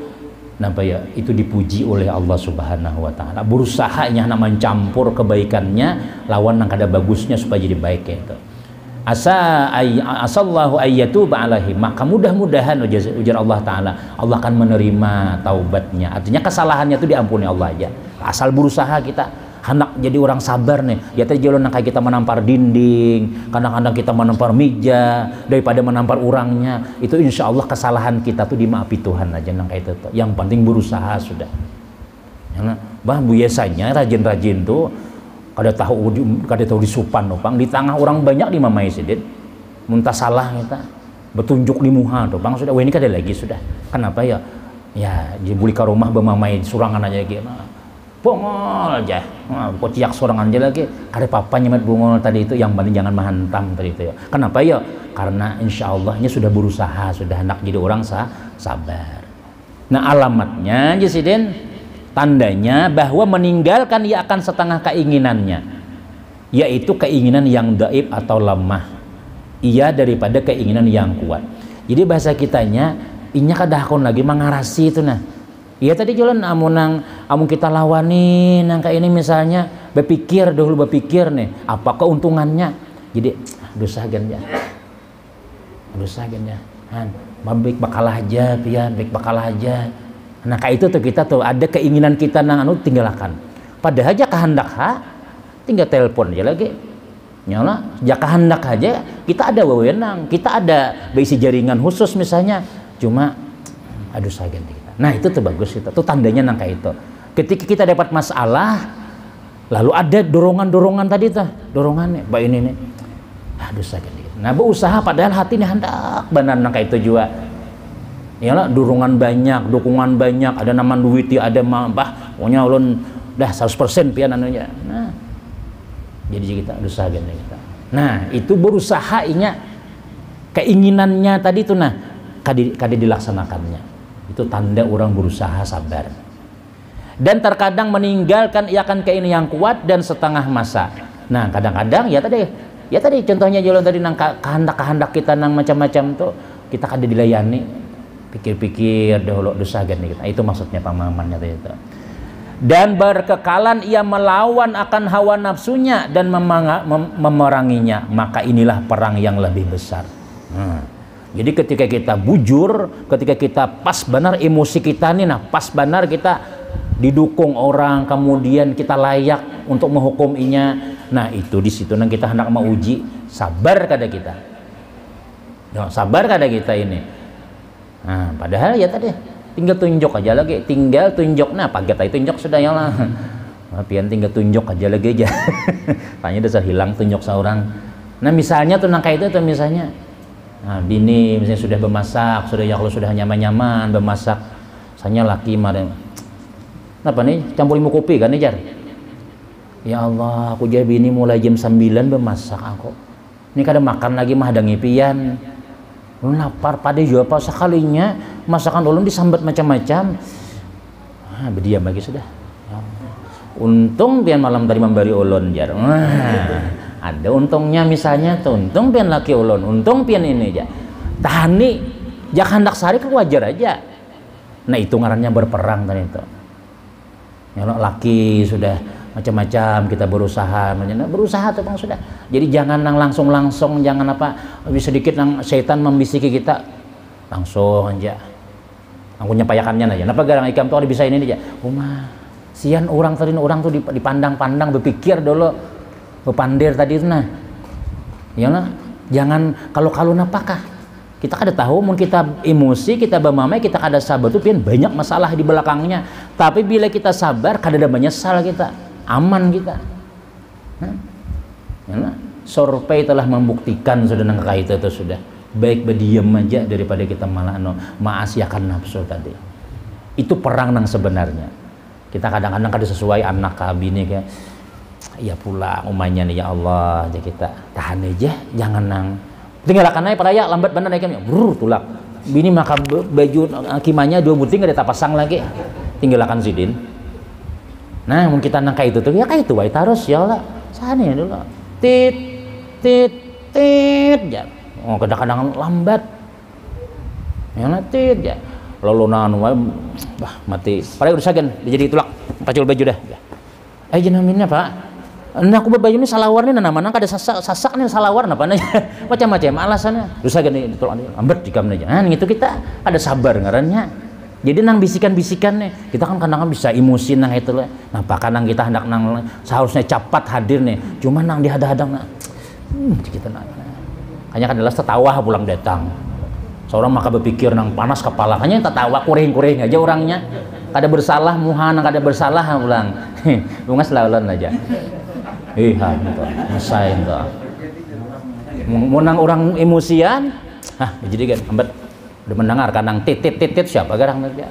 napa ya itu dipuji oleh Allah Subhanahu wa taala, berusahanya nak mencampur kebaikannya lawan yang kada bagusnya supaya jadi baik kayak itu. Asallahu ayyatuba alaihi, maka mudah-mudahan ujar Allah taala Allah akan menerima taubatnya, artinya kesalahannya itu diampuni Allah aja asal berusaha kita hendak jadi orang sabar nih. Ya tadi jalan kayak kita menampar dinding, kadang-kadang kita menampar meja daripada menampar orangnya, itu insya Allah kesalahan kita tuh dimaafi Tuhan aja nang kayak itu tuh. Yang penting berusaha sudah. Ya, bah biasanya rajin-rajin tuh kada tahu disupan opang di tengah orang banyak di mamai sidin muntah salah kita bertunjuk di muha tuh bang sudah wah ini kada lagi sudah kenapa ya dibuli ke rumah bermamai surangan aja gitu bongol aja pociak surangan aja lagi kada papanya mat bongol tadi itu yang penting jangan menghantam tadi itu ya kenapa ya karena insya Allahnya sudah berusaha sudah hendak jadi orang sabar. Nah alamatnya aja sidin tandanya bahwa meninggalkan ia akan setengah keinginannya, yaitu keinginan yang dhaif atau lemah ia daripada keinginan yang kuat. Jadi bahasa kitanya inya kadahkon lagi mengarasi itu nah. Iya tadi jalan amun kita lawani nangka ini misalnya berpikir nih apa keuntungannya. Jadi dosa ganja. Baik bakal aja pian, baik bakal aja. Nah kayak itu tuh kita tuh ada keinginan kita nang anu tinggalkan. Padahal aja kehendak tinggal telepon aja lagi. Nyala, ya kehendak aja kita ada wewenang, kita ada bisi jaringan khusus misalnya. Cuma aduh saya ganti kita. Nah itu tuh bagus itu. Tuh tandanya nang kayak itu. Ketika kita dapat masalah, lalu ada dorongan tadi tuh, dorongannya, mbak ini nih. Aduh saya ganti kita. Nah berusaha padahal hati ini hendak benar nang kayak itu juga. Yalah dorongan banyak, dukungan banyak, ada nama duit ya, ada mah, pokoknya ulun dah 100% pian anunya. Nah, jadi kita usaha gini kita. Nah, itu berusaha inya keinginannya tadi tuh nah, kadi dilaksanakannya. Itu tanda orang berusaha sabar. Dan terkadang meninggalkan ia akan keinginan yang kuat dan setengah masa. Nah, kadang-kadang ya tadi contohnya jalan tadi nang kehendak kita nang macam-macam tuh kita kada dilayani. Pikir-pikir dahulu dosa gini kita. Itu maksudnya pemahamannya itu. Dan berkekalan ia melawan akan hawa nafsunya dan memeranginya, maka inilah perang yang lebih besar. Jadi ketika kita bujur, ketika kita pas benar emosi kita nih, nah pas benar kita didukung orang, kemudian kita layak untuk menghukuminya. Nah itu di situ nang kita hendak mau uji sabar kada kita. Sabar kada kita ini. Nah, padahal ya tadi tinggal tunjuk aja lagi, nah paget itu tunjuk sudah ya lah. Pian tinggal tunjuk aja lagi aja. Tanya udah hilang tunjuk seorang. Nah misalnya tuh nangka itu tuh misalnya, nah bini misalnya sudah bermasak, sudah ya kalau sudah nyaman-nyaman bermasak, misalnya laki kemarin, apa nih campur lima kopi kan nih jar? Ya Allah, aku jadi bini mulai jam 9 bermasak aku. Ini kadang makan lagi mah ada ngipian. Ulun lapar pada juga apa sekalinya masakan ulun disambat macam-macam. Berdiam lagi sudah. Untung pian malam tadi memberi ulun jar. Ada untungnya misalnya tuh, untung pian laki ulun, untung pian ini aja. Tahani jak hendak sehari kan wajar aja. Nah itu ngarannya berperang tadi itu. Kalau laki sudah macam-macam kita berusaha tuh bang sudah. Jadi jangan langsung jangan apa sedikit nang setan membisiki kita langsung aja. Aku nyapayakannya aja. Napa garang ikam tuh ada bisa ini aja. Sian orang tuh dipandang-pandang berpikir dulu berpandir tadi itu nah. Ya lah, jangan kalau napakah kita kada tahu mun kita emosi kita bermamai kita kada sabar tuh pian banyak masalah di belakangnya. Tapi bila kita sabar kada ada menyesal kita. Aman kita. Survei telah membuktikan sudah nangka itu sudah baik berdiam aja daripada kita malah maasiakan nafsu tadi. Itu perang nang sebenarnya. Kita kadang-kadang kada sesuai anak bini kayak ya pula umanya nih ya Allah aja kita tahan aja jangan nang Tinggalkan aja peraya lambat bener naiknya. Tulak. Bini maka baju kimanya 2 buting ada pasang lagi. Tinggalkan sidin. Nah, mun kita nang kayak itu tuh ya kayak itu wae terus ya lah. Sana ya dulu. Tit tit tit ya. Oh, kadang-kadang lambat. Ya tit ya. Lolonan wae bah mati. Paraya udah sagan jadi tulak pacul baju dah. Ayo jenaminnya, Pak. Nah, aku baju ini salawar nih nama kada sasak nih salawar napa nanya macam-macam alasannya dosa gini ditolak lambat dikam aja. Nah itu kita ada sabar ngarannya. Jadi nang bisikan-bisikan nih kita kan kadang bisa emosi nang itu lah. Nah kadang kita hendak nang seharusnya cepat hadir nih cuma nang dihadang-hadang nah. Kita nang hanya adalah tertawa pulang datang. Seorang maka berpikir nang panas kepala hanya tertawa kuring-kuring aja orangnya. Kada bersalah muhana kada bersalah pulang. Bunga selaluan aja. Iya, gitu. Mesai itu. Menang orang emosian, jadi kan lambat udah mendengar kanang titit siapa garang dia.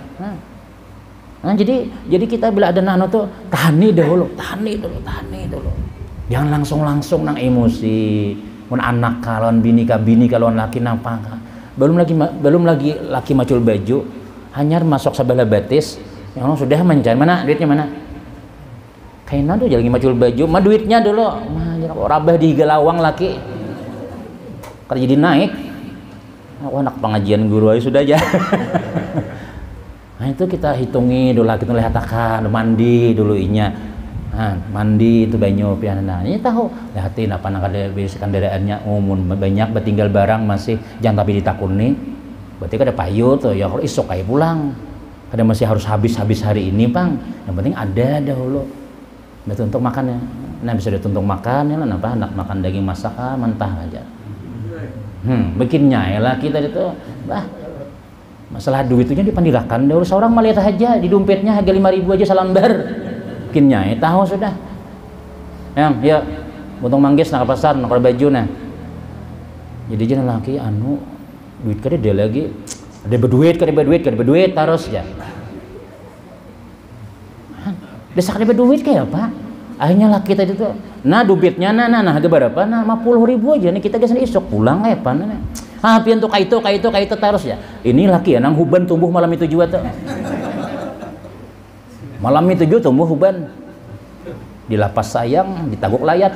Nah, jadi kita bila ada nano tuh tahani dulu. Jangan langsung nang emosi. Mun anak kalon bini kalon laki napa. Belum lagi laki macul baju, hanyar masuk sebelah batis. Yang sudah mencari mana duitnya mana? Kayaknya tuh lagi macul baju, mah duitnya dulu, rabah di galawang laki, kerja jadi naik, anak pengajian guru aja sudah aja. Nah itu kita hitungi dulu, kita lihat akan mandi dulu inya, mandi itu banyak piana, ini tahu, lihatin apa nak ada bisikan kendaraannya, banyak bertinggal barang masih, jangan tapi ditakuni, berarti ada payu tuh, ya kalau isok kayak pulang, kada masih harus habis hari ini bang, yang penting ada dahulu. Untuk makan ya, nah bisa dituntut makan ya lah, napa nak makan daging masak mentah aja. Bikinnya ya lah kita itu, masalah duitnya dipandilakan. Dulu seorang melihat aja di dompetnya harga 5.000 aja salambar. Bikinnya ya tahu sudah. Yang ya, potong manggis nak pasar nak baju nah. Jadi jangan laki duit kada dia lagi, ada berduit terus ya. Desak dapat duit kayak apa? Akhirnya laki tadi tuh, nah duitnya nah harga berapa? Nah 50.000 aja nih kita geus isok pulang kayak apa? Nah, pian tuh kayak itu terus ya. Ini laki ya nang huban tumbuh malam itu juga tuh. Malam itu juga tumbuh huban. Dilapas sayang, ditaguk layat.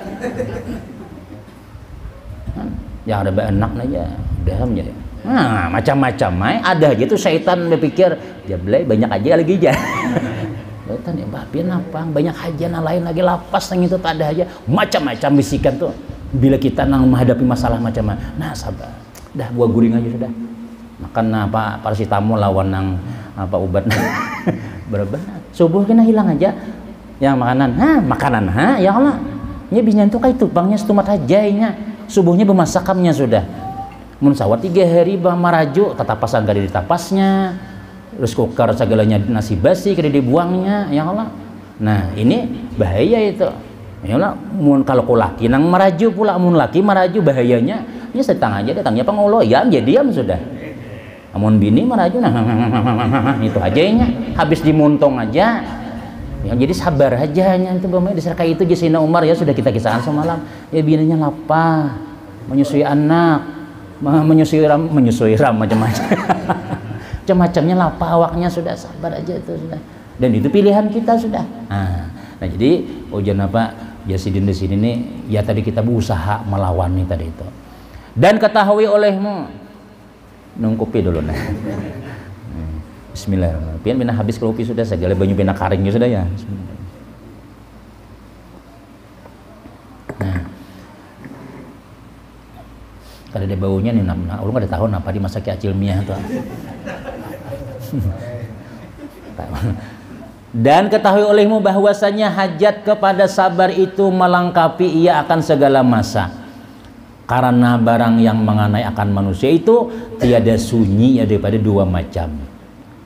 Yang ada anak aja, daham ya. Nah, macam-macam ada aja tuh syaitan berpikir, jablay banyak aja lagi aja. Betul ya, bapian apa? Banyak hajana lain lagi lapas yang itu tak ada aja. Macam-macam bisikan tuh. Bila kita nang menghadapi masalah macam-macam, nah sabar. Dah gua guring aja sudah. Makan apa paracetamol lawan nang apa obat. Berapa? Subuh kena hilang aja. Yang makanan, ya Allah. Nya binyan tuh kayak tupangnya setumat hajainya. Subuhnya bermasakamnya sudah. Mun sawat 3 hari bah maraju tetap pasang gadi di tapasnya. Terus kokar segalanya nasi basi kada dibuangnya ya Allah. Nah ini bahaya itu ya Allah. Mun kalau laki nang maraju pula, mun laki maraju bahayanya ya setang aja datangnya pengolo ya diam sudah. Mun bini maraju itu ajanya habis dimuntong aja ya, jadi sabar aja nya itu bamai diserkai itu Sayyidina Umar ya sudah kita kisahkan semalam ya bininya lapar menyusui anak menyusui ram macam-macam. Macam-macamnya lapar awaknya sudah sabar aja itu sudah. Dan itu pilihan kita sudah. Nah jadi ujian apa Jasidin di sini nih ya tadi kita berusaha melawan nih tadi itu. Dan ketahui olehmu nungkupi dulu nah. Bismillah. Pian bina habis kopi sudah segala banyu bina karingnya sudah ya. Nah. Kada ada baunya nih ulun kada tahu apa di masa ilmiah tuh. Dan ketahui olehmu bahwasanya hajat kepada sabar itu melengkapi ia akan segala masa. Karena barang yang mengenai akan manusia itu tiada sunyi ya daripada 2 macam.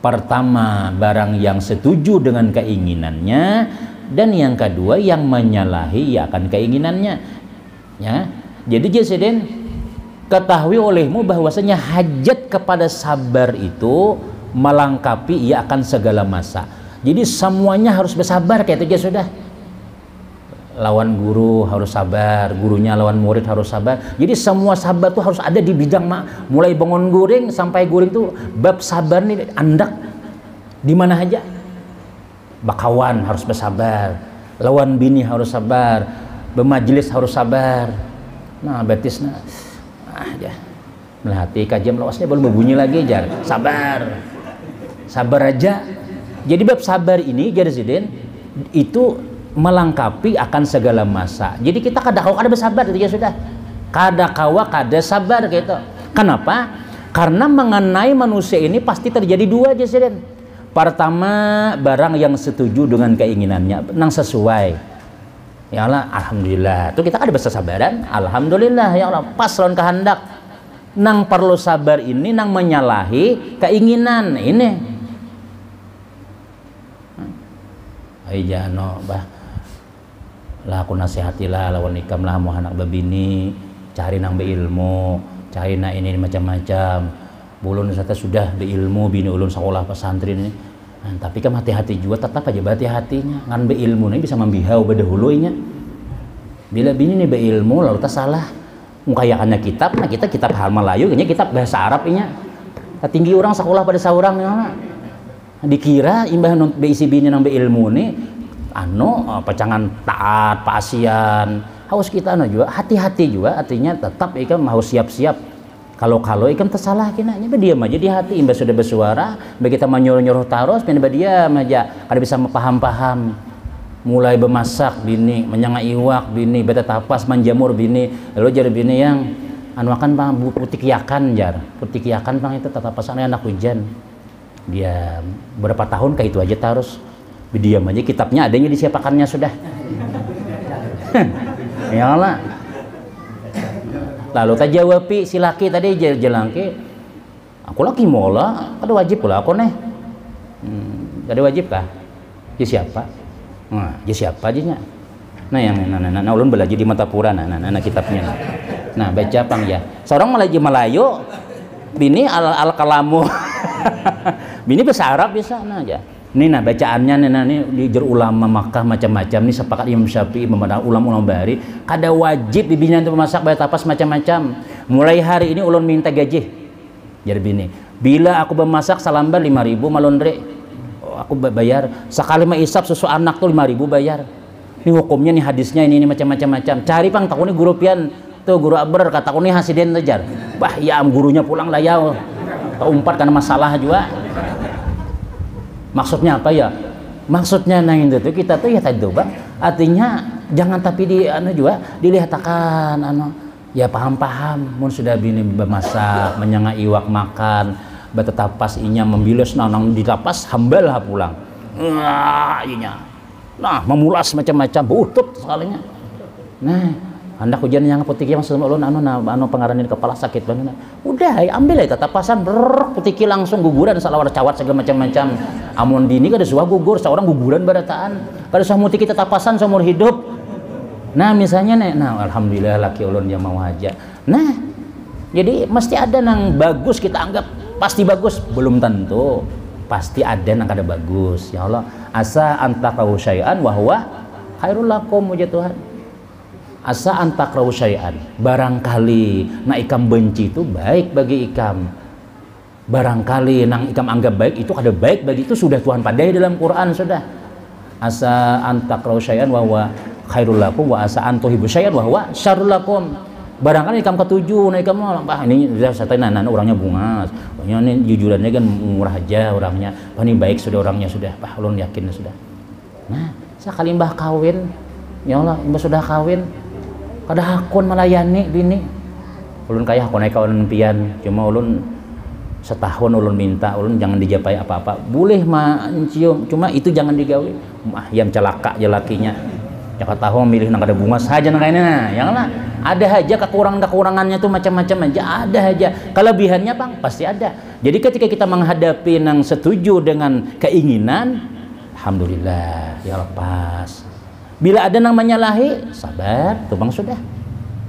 Pertama, barang yang setuju dengan keinginannya, dan yang kedua yang menyalahi ya akan keinginannya. Ya. Jadi Jasidin, ketahui olehmu bahwasanya hajat kepada sabar itu melengkapi ia akan segala masa. Jadi semuanya harus bersabar kayak itu aja sudah. lawan guru harus sabar, gurunya lawan murid harus sabar. Jadi semua sabar tuh harus ada di bidang mulai bangun guring sampai guring tuh bab sabar nih andak di mana aja. Bakawan harus bersabar, lawan bini harus sabar, bermajelis harus sabar. Nah betisna aja melihati kajian lawasnya belum berbunyi lagi jar, sabar aja. Jadi bab sabar ini jadi itu melengkapi akan segala masa. Jadi kita kada bersabar itu ya sudah. Kada sabar gitu. Kenapa? Karena mengenai manusia ini pasti terjadi dua Jesiden. Pertama, barang yang setuju dengan keinginannya, nang sesuai. Ya Allah, alhamdulillah. Itu kita kada bersabaran, alhamdulillah ya Allah. Pas lawan kehendak. Nang perlu sabar ini nang menyalahi keinginan ini. Ai jano bah lah aku nasihatilah lawan nikam lah mau anak babini cari nang beilmu cari na ini macam-macam bulun sata sudah beilmu bini ulun sekolah pesantren ini nah, tapi kan hati-hati juga tetap aja hati-hatinya ngan beilmu ini bisa membihau bedahulunya bila bini nih beilmu lalu tak salah mengkayakannya kitab nah kita kitab hal Melayu kayaknya kitab bahasa Arab ini tinggi orang sekolah pada seorang ya dikira imbah beisi bini nang beilmu nih pecangan taat pasian harus kita juga hati-hati juga artinya tetap ikan harus siap-siap kalau ikan tersalah kinanya diam aja di hati imbas sudah bersuara bagi kita menyuruh terus pindah diam aja kada bisa paham mulai bermasak bini menyanga iwak bini beta tapas menjamur bini lalu jadi bini yang akan pang putik yakan pang itu tetap pasannya anak hujan dia berapa tahun kayak itu aja terus diam aja kitabnya adanya disiapakannya sudah ya Allah lalu tak jawabi si laki tadi jelangke aku laki mola kada wajib pula aku nih kada wajib kah dia siapa dia siapa aja nah yang nah ulun belajar di Matapura nah kitabnya nah baca pang ya seorang Melayu bini al kalamu bini bahasa Arab bisa nah aja ini nah bacaannya nih di jar ulama Makkah macam-macam nih sepakat Imam Syafi'i ulama bari kada wajib bibina untuk memasak bayar tapas macam-macam mulai hari ini ulun minta gaji jadi bini bila aku bermasak salamban 5.000 malondre aku bayar sekali isap susu anak tuh 5.000 bayar ini hukumnya nih hadisnya ini macam-macam cari pang takuni guru pian tuh guru Akbar kata aku nih hasiden tejar bah ya gurunya pulang lah ya umpat karena masalah juga maksudnya apa ya maksudnya nah itu tuh kita tuh ya tadi tuh bang artinya jangan tapi juga dilihatkan ya paham mun sudah bini bermasak menyanga iwak makan betetapas inya membilas nang di tapas hambal pulang nah memulas macam-macam butut sekalinya nah hendak hujan yang putih yang semua ulun pengaran di kepala sakit banget udah ambil aja tatapasan putih langsung guguran salawat cawat segala macam-macam amun dini kada suah gugur seorang guguran barataan kada suah muti kita tatapasan seumur hidup nah misalnya nah alhamdulillah laki ulun yang mau aja nah jadi mesti ada nang bagus kita anggap pasti bagus belum tentu pasti ada nang kada bagus ya Allah asa antakau syai'an wa huwa khairul lakum ya Tuhan asa antakrahu syai'an barangkali na ikam benci itu baik bagi ikam barangkali nang ikam anggap baik itu ada baik bagi itu sudah Tuhan padai dalam Quran sudah asa antakrahu syai'an wa huwa khairul lakum wa asa antuhibu syai'an wa huwa syarrul lakum barangkali ikam ketujuh na ikam ini satana orangnya bungas ini jujurannya kan murah aja orangnya ini baik sudah orangnya sudah ulun yakin sudah nah sekali mbah kawin ya Allah mbah sudah kawin kada hakun melayani bini ulun kaya hakun naik kawan pian cuma ulun setahun ulun minta ulun jangan dijapai apa-apa boleh mencium cuma itu jangan digawe yang celaka aja lakinya jaka tahu milih nang kada bunga saja nang kayaknya yang lah ada aja kekurangannya tuh macam-macam aja ada aja kelebihannya bang pasti ada jadi ketika kita menghadapi nang setuju dengan keinginan alhamdulillah ya lepas bila ada nang menyalahi sabar tuh bang sudah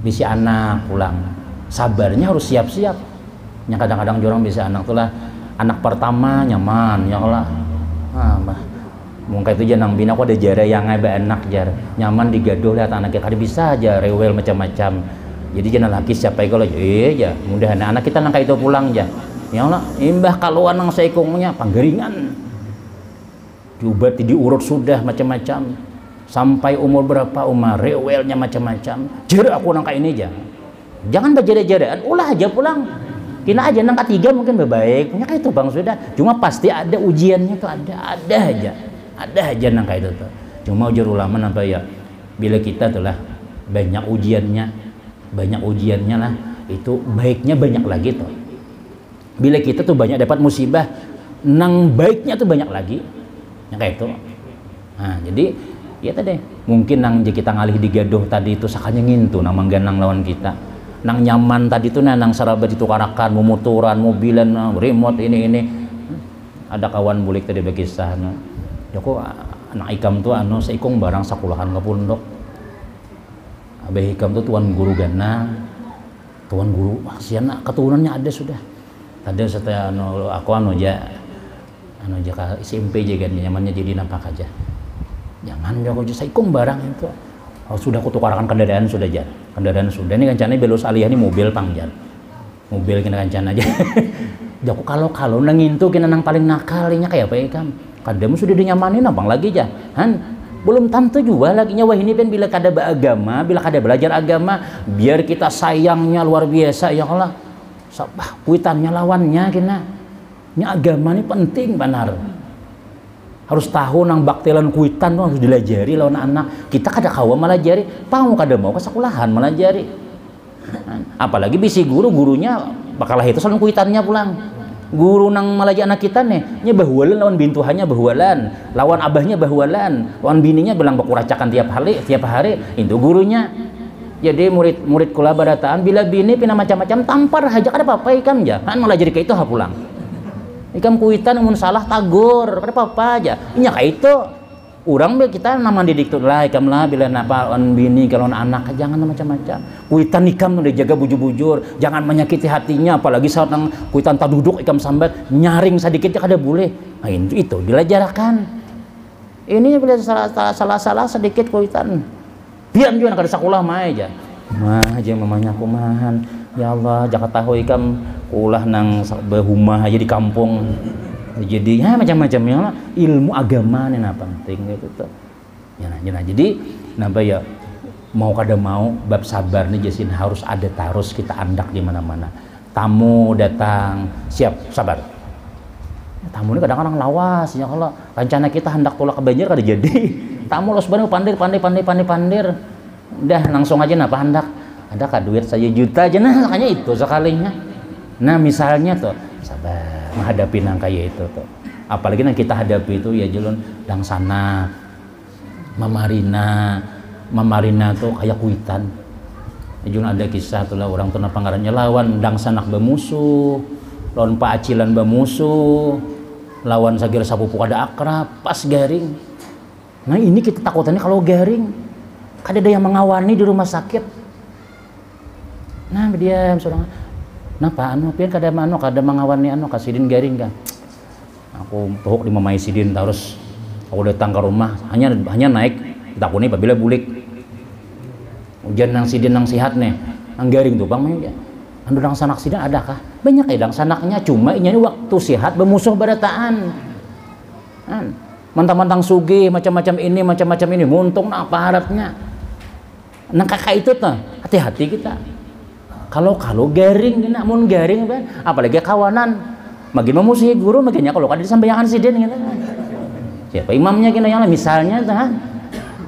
bisi anak pulang sabarnya harus siap-siap yang kadang-kadang jorong bisa anak tuh lah anak pertama nyaman ya Allah mungkin itu janang bina aku ada jara yang ngai enak jar nyaman digaduh lihat anak kita bisa aja rewel macam-macam. Jadi jangan laki siapa kalau ya mudah anak kita nang itu pulang ya Allah imbah kaluan nang saikungnya panggeringan diubat diurut sudah macam-macam sampai umur berapa umur rewelnya macam-macam jara aku nang ini aja jangan berjada-jadaan ulah aja pulang kina aja nang ketiga mungkin baik punya kayak itu bang sudah cuma pasti ada ujiannya tuh ada aja nang kayak itu tuh cuma ujar ulama apa ya bila kita tuh lah banyak ujiannya lah itu baiknya banyak lagi tuh bila kita tuh banyak dapat musibah nang baiknya tuh banyak lagi yang kayak itu. Nah jadi ya tadi mungkin nang kita ngalih digaduh tadi itu sakanya ngintu nang mangganang lawan kita nang nyaman tadi tuh nang sarabat ditukarakan motoran mobilan remote ini ada kawan bulik tadi berkisah Joko anak ikam tuh seikung barang sakulahan ke pondok abah ikam tuh tuan guru tuan guru siana keturunannya ada sudah ada setelah aku aja SMP aja nyamannya jadi nampak aja jangan Joko seikung barang itu sudah kutukarakan kendaraan sudah ini kancananya belus alih ini mobil pangjar mobil kena kancan aja Joko kalau nangintu kena nang paling nakalnya kayak apa ikam kadamu sudah dinyamanin abang lagi aja belum tentu juga lagi nyawa ini kan bila kada beragama bila kada belajar agama biar kita sayangnya luar biasa ya Allah sabah kuitannya lawannya kena agama ini penting benar harus tahu nang baktelan kuitan tuh harus dilajari lawan anak kita kada kawa melajari pau kada mau ke sekolahan melajari apalagi bisi gurunya bakalah itu selalu kuitannya pulang guru nang malaji anak kita nya bahualan lawan bintuhannya bahualan lawan abahnya bahualan lawan bininya bilang baku racakan tiap hari itu gurunya jadi murid kula barataan bila bini pina macam-macam tampar haja kada apa-apa ikam ja melajari ke itu ha pulang ikam kuitan mun salah tagur kada apa-apa aja nya ka itu urang kita nama didik tuh lah ikam lah bila napa on bini kalau anak jangan macam-macam kuitan ikam udah jaga bujur-bujur jangan menyakiti hatinya apalagi saat nang kuitan tak duduk ikam sambat nyaring sedikit kada boleh nah itu dilajarkan ini bila salah sedikit kuitan biar juga kada sakulah mah aja mamanya kumahan ya Allah jangan tahu ikam ulah nang behumah aja di kampung jadi macam-macam ya ilmu agama nih penting gitu tuh ya jadi napa ya mau kada mau bab sabar nih jasin harus ada tarus kita andak di mana-mana tamu datang siap sabar tamu ini kadang-kadang lawas ya kalau rencana kita hendak tolak ke banjir kada jadi tamu los banget pandir udah langsung aja napa hendak ada ka duit saja juta aja nah makanya itu sekalinya nah misalnya tuh sabar menghadapi nang kayak itu tuh apalagi yang kita hadapi itu ya jelun dang sana mamarina tuh kayak kuitan jelun ada kisah tuh lah orang tuh panggarannya lawan dang sanak bermusuh lawan pak acilan bermusuh lawan sagir sapupu ada akrab pas garing nah ini kita takutannya kalau garing kada ada yang mengawani di rumah sakit nah dia seorang napa pian kada mengawani kasidin garing kan aku pohok di mamai sidin terus aku datang ke rumah hanya naik takuni apabila bulik hujan nang sidin nang sihat nih nang garing tuh bang ya anu nang sanak sidin adakah banyak dang sanaknya cuma ini waktu sihat bermusuh barataan mantang-mantang sugih macam-macam ini muntung apa harapnya nang kakak itu tuh hati-hati kita kalau garing kena mun garing kan apalagi kawanan makin memusuhi guru makanya kalau kada disambayangan sidin gitu siapa imamnya kena yang misalnya tuh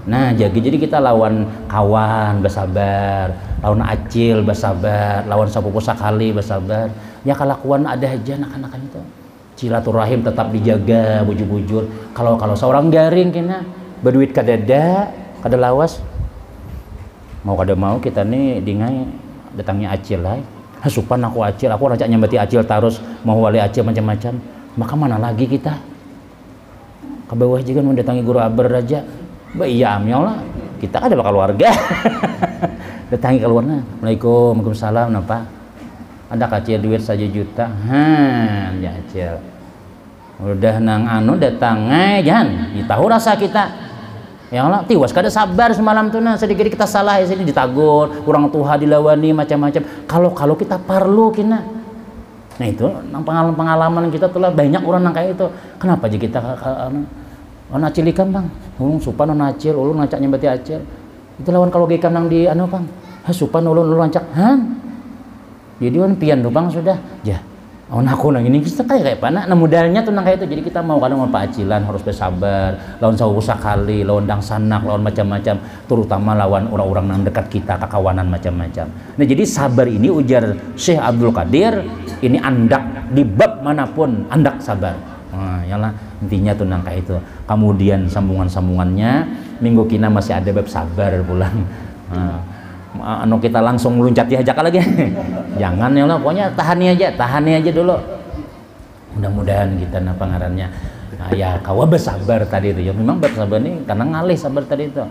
nah jadi kita lawan kawan bersabar lawan acil bersabar lawan sapupu sakali bersabar ya kelakuan ada aja anak-anak itu silaturahim tetap dijaga bujur-bujur kalau seorang garing kena berduit kada lawas mau kada mau kita nih dingai datangnya acil lah supan aku rancak nyambati acil terus mau wali acil macam-macam maka mana lagi kita ke bawah juga mendatangi guru aber aja iya amnya lah kita ada bakal warga datangi keluarnya Assalamualaikum Waalaikumsalam napa ada kacil duit saja juta ya acil udah nang anu datang jangan tahu rasa kita ya Allah tiwas kada sabar semalam tuh nah sedikit kita salah ya sini ditagur orang tua dilawani macam-macam kalau kita parlu kina nah itu pengalaman kita telah banyak orang nang kayak itu kenapa aja kita ana cilikan bang ulun supan ana acil ulun ngancak nyembati acil itu lawan kalau gaikan nang di anu bang supan ulun ngancak jadi wan pian do bang sudah jah aku nang ini kita kayak mana nah modalnya tuh nang kayak itu jadi kita mau kadang mau pacilan harus bersabar lawan sausa kali lawan dang sanak lawan macam-macam terutama lawan orang-orang nang dekat kita kakawanan macam-macam nah jadi sabar ini ujar Syekh Abdul Qadir ini andak di bab manapun andak sabar nah yalah intinya tuh nang kayak itu kemudian sambungan-sambungannya minggu kina masih ada bab sabar pulang anu kita langsung meluncat diajak lagi jangan ya Allah pokoknya tahani aja dulu mudah-mudahan kita pangarannya ya kawa bersabar tadi itu ya memang bersabar nih karena ngalih sabar tadi itu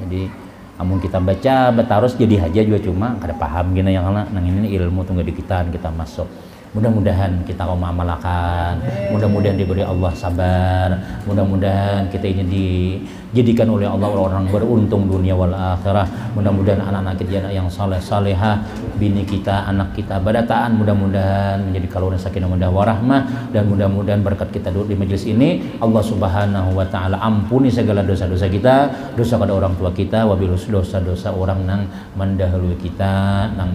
jadi namun kita baca betarus jadi aja juga cuma kada paham gini yang nang ini ilmu tunggu di kita masuk mudah-mudahan kita mau mengamalkan mudah-mudahan diberi Allah sabar mudah-mudahan kita ini dijadikan oleh Allah orang beruntung dunia wal akhirah mudah-mudahan anak-anak kita yang saleh-salehah bini kita anak kita badataan mudah-mudahan menjadi kalunan sakinah mawaddah warahmah dan mudah-mudahan berkat kita duduk di majelis ini Allah Subhanahu wa taala ampuni segala dosa-dosa kita dosa kepada orang tua kita wabil dosa-dosa orang nang mendahului kita nang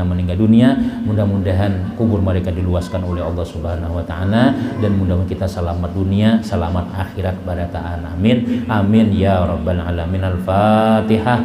meninggal dunia mudah-mudahan kubur mereka diluaskan oleh Allah Subhanahu wa taala dan mudah-mudahan kita selamat dunia, selamat akhirat barataan. Amin. Amin ya rabbal alamin. Al-Fatihah.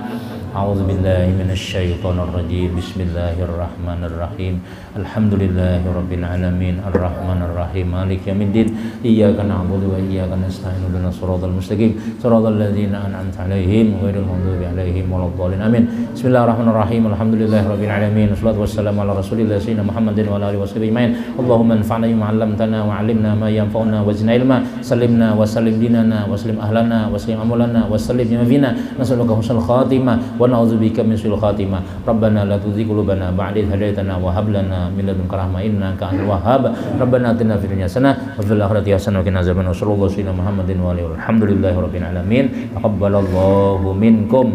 A'udzubillahi minasyaitonir rajim. Bismillahirrahmanirrahim. Alhamdulillahirabbil alamin. Arrahmanir rahim. Maliki yaumiddin. Iyyaka na'budu wa iyyaka nasta'in. Ihdinas siratal mustaqim. Siratal ladzina an'amta 'alaihim ghairil maghdubi 'alaihim waladdallin. Amin. Bismillahirrahmanirrahim. Alhamdulillahirabbil alamin. Wassalatu wassalamu ala rasulillah sayyidina Muhammadin wa ala alihi washabihi ajmain. Allahumma anfa'na bima 'allamtana wa 'allimna ma yanfa'una wa zidna ilma. Sallimna wa sallim dinana wa sallim ahlana wa sallim amulana wa sallim jama'ina. Nas'aluka husnul khatimah wa na'udzubika min su'il khatimah. Rabbana la tuzigh qulubana ba'da idh hadaytana wa hab lana min ladunka rahmah innaka antal wahhab. Rabbana atina fid dunya hasanah wa fil akhirati hasanah wa qina adzabannar. Sallallahu alaihi Muhammadin wa alihi. Alhamdulillahirabbil alamin. Taqabbalallahu minkum.